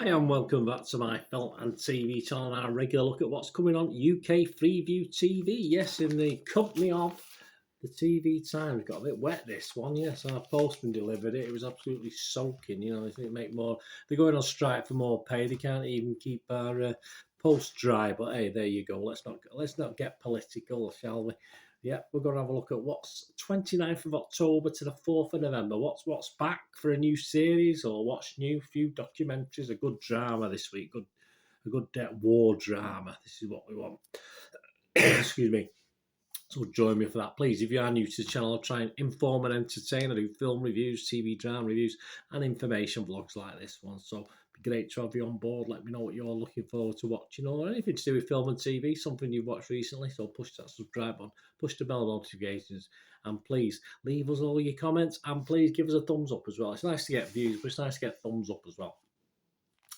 Hi and welcome back to my film and TV channel and our regular look at what's coming on UK Freeview TV. Yes, in the company of the TV Times. Got a bit wet this one, yes. Our postman delivered it. It was absolutely soaking, you know. They think make more. They're going on strike for more pay. They can't even keep our post dry. But hey, there you go. Let's not get political, shall we? Yeah, we're going to have a look at what's 29th of October to the 4th of November. What's back for a new series or what's new? Few documentaries, a good drama this week, a good war drama. This is what we want. Excuse me. So join me for that, please. If you are new to the channel, I'll try and inform and entertain. I do film reviews, TV drama reviews, and information vlogs like this one. So it'd be great to have you on board. Let me know what you're looking forward to watching or anything to do with film and TV, something you've watched recently. So push that subscribe button, push the bell notifications, and please leave us all your comments and please give us a thumbs up as well. It's nice to get views, but it's nice to get thumbs up as well.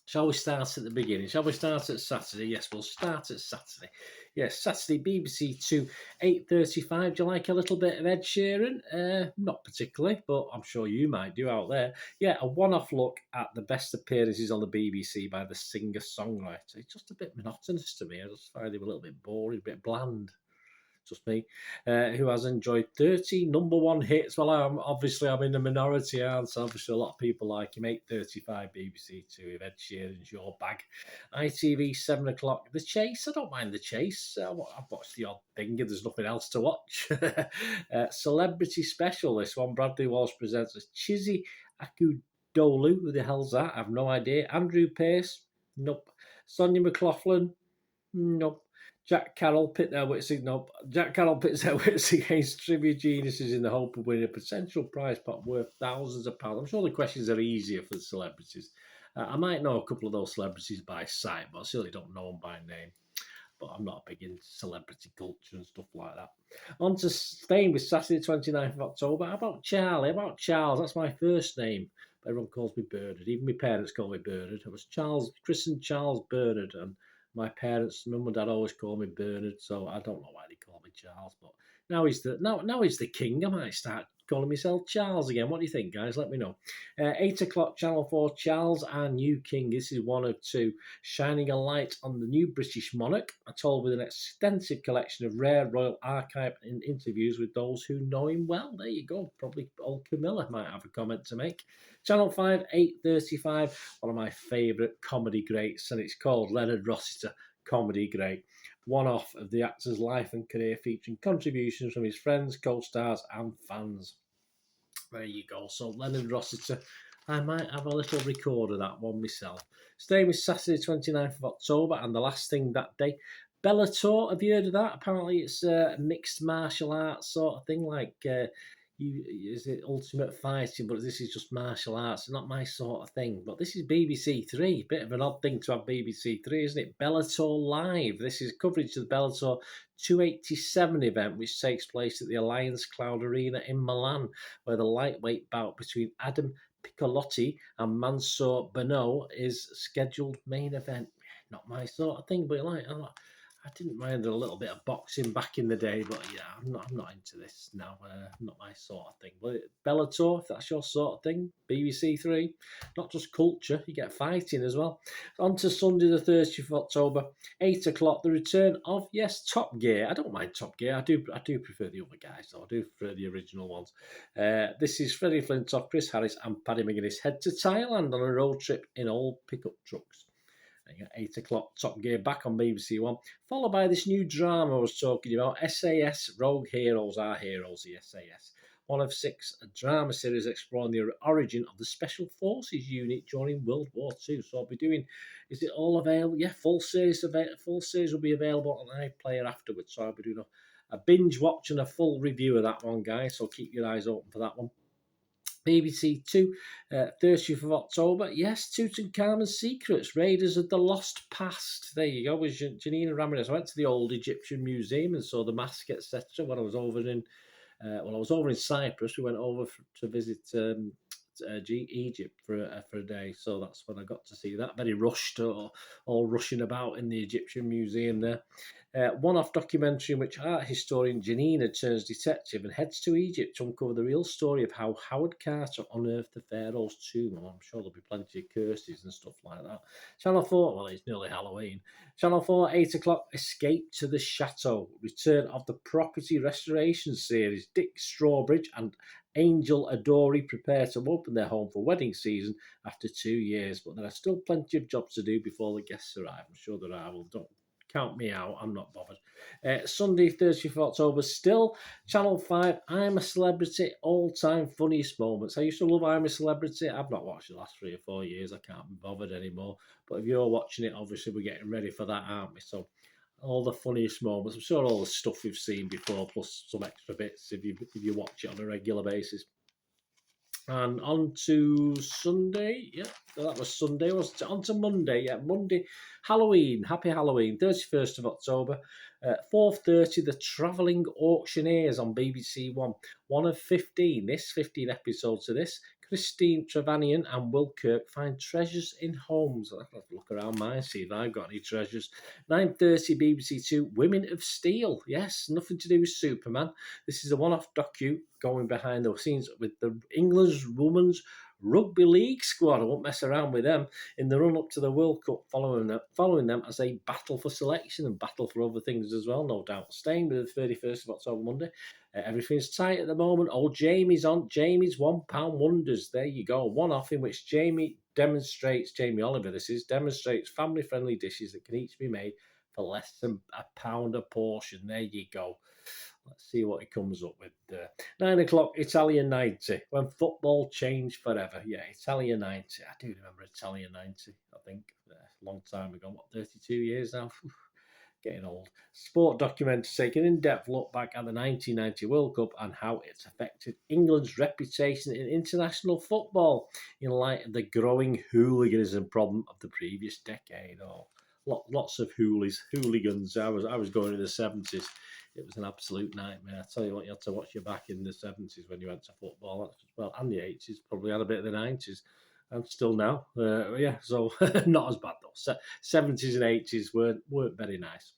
Shall we start at the beginning? Shall we start at Saturday? Yes, we'll start at Saturday. Yes, Saturday, BBC 2, 8:35. Do you like a little bit of Ed Sheeran? Not particularly, but I'm sure you might do out there. Yeah, a one-off look at the best appearances on the BBC by the singer-songwriter. It's just a bit monotonous to me. I just find him a little bit boring, a bit bland. Just me, who has enjoyed 30 #1 hits. Well, I'm in the minority, aren't I? Obviously, a lot of people like him. 8:35 BBC 2 if Ed Sheeran's your bag. ITV 7 o'clock. The Chase. I don't mind The Chase. I've watched the odd thing if there's nothing else to watch. Celebrity Special. This one. Bradley Walsh presents as Chizzy Akudolu. Who the hell's that? I have no idea. Andrew Pace. Nope. Sonia McLaughlin. Nope. Jack Carroll pits their wits against trivia geniuses in the hope of winning a potential prize pot worth thousands of pounds. I'm sure the questions are easier for the celebrities. I might know a couple of those celebrities by sight, but I certainly don't know them by name. But I'm not big into celebrity culture and stuff like that. On to staying with Saturday, 29th of October. How about Charlie? How about Charles? That's my first name. But everyone calls me Bernard. Even my parents call me Bernard. I was christened Charles Bernard, and my parents, mum and dad, always call me Bernard, so I don't know why they call me Charles. But now he's the king. I might start calling myself Charles again. What do you think, guys? Let me know. 8 o'clock, Channel 4, Charles, our new king. This is one of two, shining a light on the new British monarch, told with an extensive collection of rare royal archive and interviews with those who know him well. There you go. Probably old Camilla might have a comment to make. Channel 5, 8:35, one of my favourite comedy greats, and it's called Leonard Rossiter, Comedy Great. One-off of the actor's life and career featuring contributions from his friends, co-stars and fans. There you go. So Leonard Rossiter, I might have a little record of that one myself. Staying with Saturday, 29th of October, and the last thing that day, Bellator. Have you heard of that? Apparently it's a mixed martial arts sort of thing, like is it ultimate fighting, but this is just martial arts. Not my sort of thing. But this is BBC Three. Bit of an odd thing to have BBC Three, isn't it? Bellator Live. This is coverage of the Bellator 287 event, which takes place at the Alliance Cloud Arena in Milan, where the lightweight bout between Adam Piccolotti and Mansour Bano is scheduled main event. Not my sort of thing, but I didn't mind a little bit of boxing back in the day, but yeah, I'm not into this now. Not my sort of thing. But Bellator, if that's your sort of thing, BBC Three, not just culture, you get fighting as well. On to Sunday the 30th of October, 8 o'clock, the return of, yes, Top Gear. I don't mind Top Gear. I do prefer the other guys, though. I do prefer the original ones. This is Freddie Flintoff, Chris Harris, and Paddy McGuinness head to Thailand on a road trip in old pickup trucks. 8 o'clock, Top Gear back on BBC One, followed by this new drama I was talking about, S.A.S, Rogue Heroes Are Heroes, the S.A.S. One of 6, a drama series exploring the origin of the Special Forces unit during World War II. So I'll be doing, is it all available? Yeah, full series will be available on iPlayer afterwards. So I'll be doing a binge watch and a full review of that one, guys. So keep your eyes open for that one. BBC 2, 30th of October. Yes, Tutankhamun's Secrets, Raiders of the Lost Past. There you go, with Janina Ramirez. I went to the old Egyptian Museum and saw the mask, etc. when I was over in Cyprus. We went over to visit Egypt for a day. So that's when I got to see that. Very rushed, all rushing about in the Egyptian Museum there. One-off documentary in which art historian Janina turns detective and heads to Egypt to uncover the real story of how Howard Carter unearthed the Pharaoh's tomb. Oh, I'm sure there'll be plenty of curses and stuff like that. Channel 4, well, it's nearly Halloween. Channel 4, 8 o'clock, Escape to the Chateau. Return of the property restoration series. Dick Strawbridge and Angel Adori prepare to open their home for wedding season after 2 years, but there are still plenty of jobs to do before the guests arrive. I'm sure there are. Well, don't count me out. I'm not bothered. Sunday, 30th of October, still Channel 5, I'm a Celebrity, all-time funniest moments. I used to love I'm a Celebrity. I've not watched the last 3 or 4 years. I can't be bothered anymore. But if you're watching it, obviously we're getting ready for that, aren't we? So all the funniest moments. I'm sure all the stuff we've seen before, plus some extra bits if you watch it on a regular basis. And on to Sunday, yeah, that was Sunday. On to Monday, yeah, Monday, Halloween, happy Halloween, 31st of October, 4:30, the Traveling Auctioneers on BBC One. One of 15 episodes of this. Christine Trevanian and Will Kirk find treasures in homes. I'll have to look around mine, see if I've got any treasures. 9:30, BBC Two, Women of Steel. Yes, nothing to do with Superman. This is a one-off docu going behind the scenes with the England's women's rugby league squad. I won't mess around with them in the run-up to the World Cup, following them as they battle for selection and battle for other things as well, no doubt. Staying with the 31st of October, Monday. Everything's tight at the moment. Old Jamie's on. Jamie's £1 wonders. There you go. One-off in which Jamie Oliver, demonstrates family-friendly dishes that can each be made for less than £1 a portion. There you go. Let's see what he comes up with. 9 o'clock, Italian 90. When football changed forever. Yeah, Italian 90. I do remember Italian 90, I think. A long time ago. 32 years now? Getting old. Sport documentary taking an in-depth look back at the 1990 World Cup and how it's affected England's reputation in international football in light of the growing hooliganism problem of the previous decade. Lots of hooligans. I was going in the 70s. It was an absolute nightmare. I tell you what, you had to watch your back in the 70s when you went to football. Well, and the 80s, probably had a bit of the 90s. And still now. Yeah, so not as bad though. 70s and 80s weren't very nice.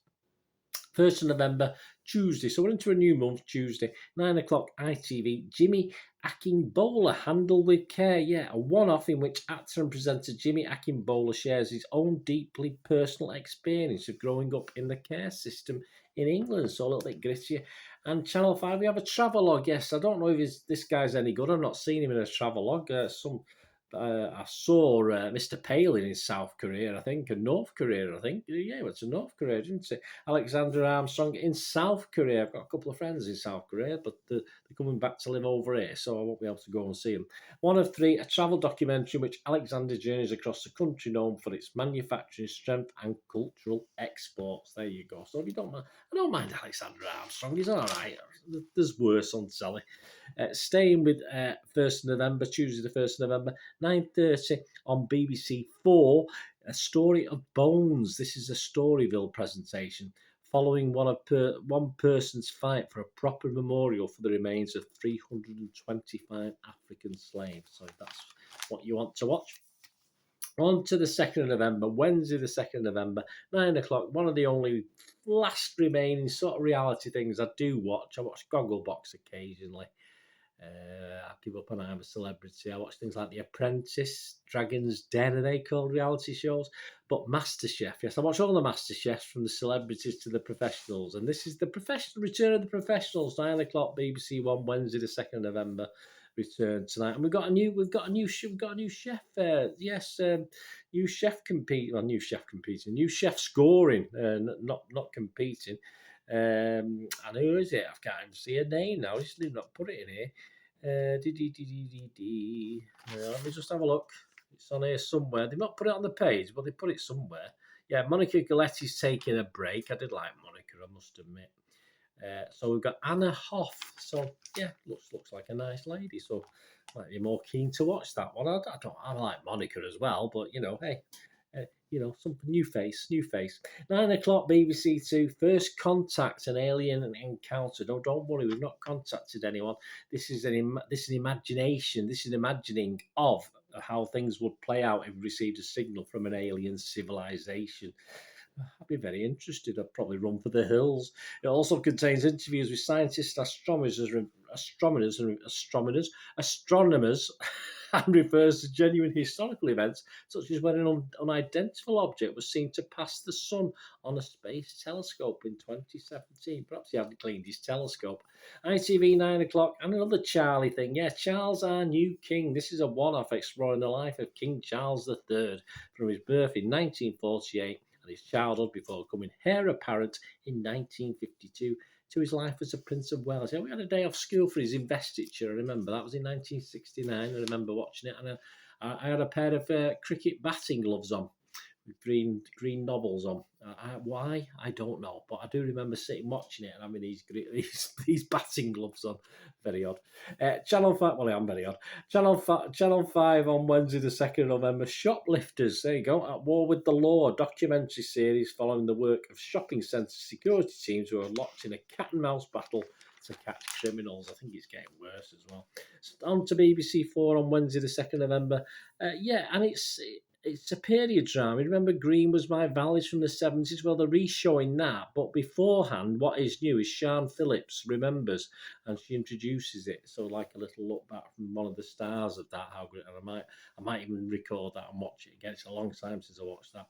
1st of November, Tuesday. So we're into a new month, Tuesday. 9 o'clock, ITV. Jimmy Akingbola, Handled with Care. Yeah, a one-off in which actor and presenter Jimmy Akingbola shares his own deeply personal experience of growing up in the care system in England. So a little bit grittier. And Channel 5, we have a travelogue. Yes, I don't know if this guy's any good. I've not seen him in a travelogue. I saw Mr. Palin in South Korea, I think, and North Korea, I think. Yeah, he went to North Korea, didn't he? Alexander Armstrong in South Korea. I've got a couple of friends in South Korea, but they're coming back to live over here, so I won't be able to go and see them. One of 3, a travel documentary in which Alexander journeys across the country known for its manufacturing strength and cultural exports. There you go. So if you don't mind, I don't mind Alexander Armstrong. He's all right. There's worse on telly. Staying with 1st of November, Tuesday the 1st of November, 9:30 on BBC 4, A Story of Bones. This is a Storyville presentation following one person's fight for a proper memorial for the remains of 325 African slaves. So if that's what you want to watch. On to the 2nd of November, Wednesday the 2nd of November, 9 o'clock, one of the only last remaining sort of reality things I do watch. I watch Gogglebox occasionally. I give up on I'm a Celebrity. I watch things like The Apprentice, Dragon's Den, are they called reality shows? But Masterchef, yes, I watch all the Masterchefs from the celebrities to the professionals. And this is the professional return of the professionals, 9 o'clock, BBC One, Wednesday the 2nd of November. Return tonight, and we've got a new chef. Yes, new chef competing, new chef scoring, not competing. And who is it? I can't even see her name now. I just did not put it in here. Let me just have a look. It's on here somewhere. They've not put it on the page, but they put it somewhere. Yeah, Monica Galetti's taking a break. I did like Monica, I must admit. So we've got Anna Hoff. So yeah, looks like a nice lady. So might be more keen to watch that one. I like Monica as well, but you know, hey, Some new face, new face. 9 o'clock, BBC Two. First Contact, an alien encounter. No, don't worry, we've not contacted anyone. This is an imagination. This is an imagining of how things would play out if we received a signal from an alien civilization. I'd be very interested. I'd probably run for the hills. It also contains interviews with scientists, astronomers, and refers to genuine historical events, such as when an unidentified object was seen to pass the sun on a space telescope in 2017. Perhaps he hadn't cleaned his telescope. ITV 9 o'clock, and another Charlie thing. Yeah, Charles, our new king. This is a one-off exploring the life of King Charles III from his birth in 1948 and his childhood before becoming heir apparent in 1952 to his life as a Prince of Wales. Yeah, we had a day off school for his investiture. I remember that was in 1969. I remember watching it, and I had a pair of cricket batting gloves on with green knobbles on. Why? I don't know, but I do remember sitting watching it and having these batting gloves on. Very odd. Channel 5, well, I'm very odd. Channel 5 on Wednesday the 2nd of November, Shoplifters, there you go, At War with the Law, documentary series following the work of shopping centre security teams who are locked in a cat and mouse battle to catch criminals. I think it's getting worse as well. On to BBC 4 on Wednesday the 2nd of November. And it's a period drama. Remember Green Was My Valleys from the 70s? Well, they're re-showing that. But beforehand, what is new is Sian Phillips remembers, and she introduces it. So like a little look back from one of the stars of that. How great! And I might even record that and watch it again. It's a long time since I watched that.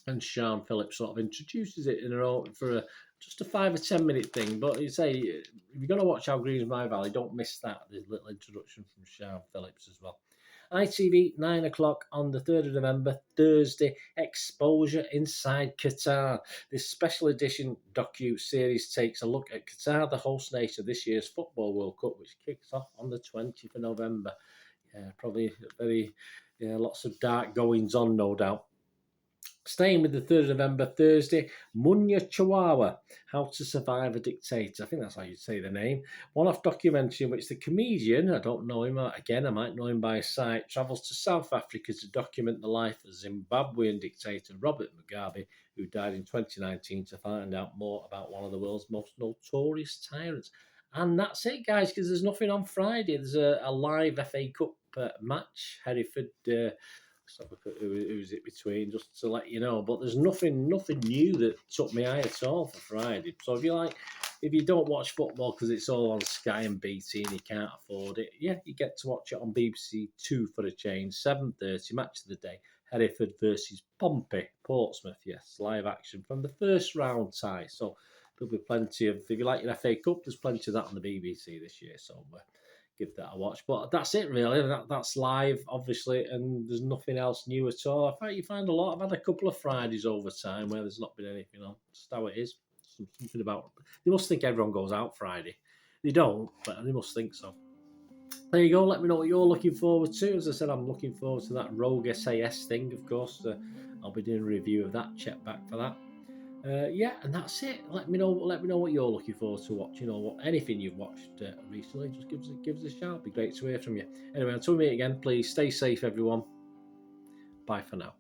And Sian Phillips sort of introduces it in her own for just a 5 or 10 minute thing. But you say, if you're going to watch How Green Is My Valley, don't miss that. There's a little introduction from Sian Phillips as well. ITV 9 o'clock on the 3rd of November, Thursday, Exposure Inside Qatar. This special edition docu-series takes a look at Qatar, the host nation of this year's Football World Cup, which kicks off on the 20th of November. Yeah, probably lots of dark goings on, no doubt. Staying with the 3rd of November, Thursday, Munya Chihuahua, How to Survive a Dictator. I think that's how you say the name. One-off documentary in which the comedian, I don't know him, again, I might know him by sight, travels to South Africa to document the life of Zimbabwean dictator Robert Mugabe, who died in 2019, to find out more about one of the world's most notorious tyrants. And that's it, guys, because there's nothing on Friday. There's a live FA Cup match, Hereford... Let's have a look at who's it between, just to let you know. But there's nothing new that took me eye at all for Friday. So if you don't watch football because it's all on Sky and BT and you can't afford it, yeah, you get to watch it on BBC Two for a change. 7:30, match of the day. Hereford versus Pompey, Portsmouth. Yes, live action from the first round tie. So there'll be plenty of, if you like your FA Cup, there's plenty of that on the BBC this year. So give that a watch. But that's it, really. That's live, obviously, and there's nothing else new at all. In fact, you find a lot. I've had a couple of Fridays over time where there's not been anything on. Just how it is. Something about... They must think everyone goes out Friday. They don't, but they must think so. There you go. Let me know what you're looking forward to. As I said, I'm looking forward to that Rogue S.A.S thing, of course. I'll be doing a review of that. Check back for that. And that's it. Let me know what you're looking forward to watching, or anything you've watched recently. Just give us a shout. It'd be great to hear from you. Anyway, until we meet again, please stay safe, everyone. Bye for now.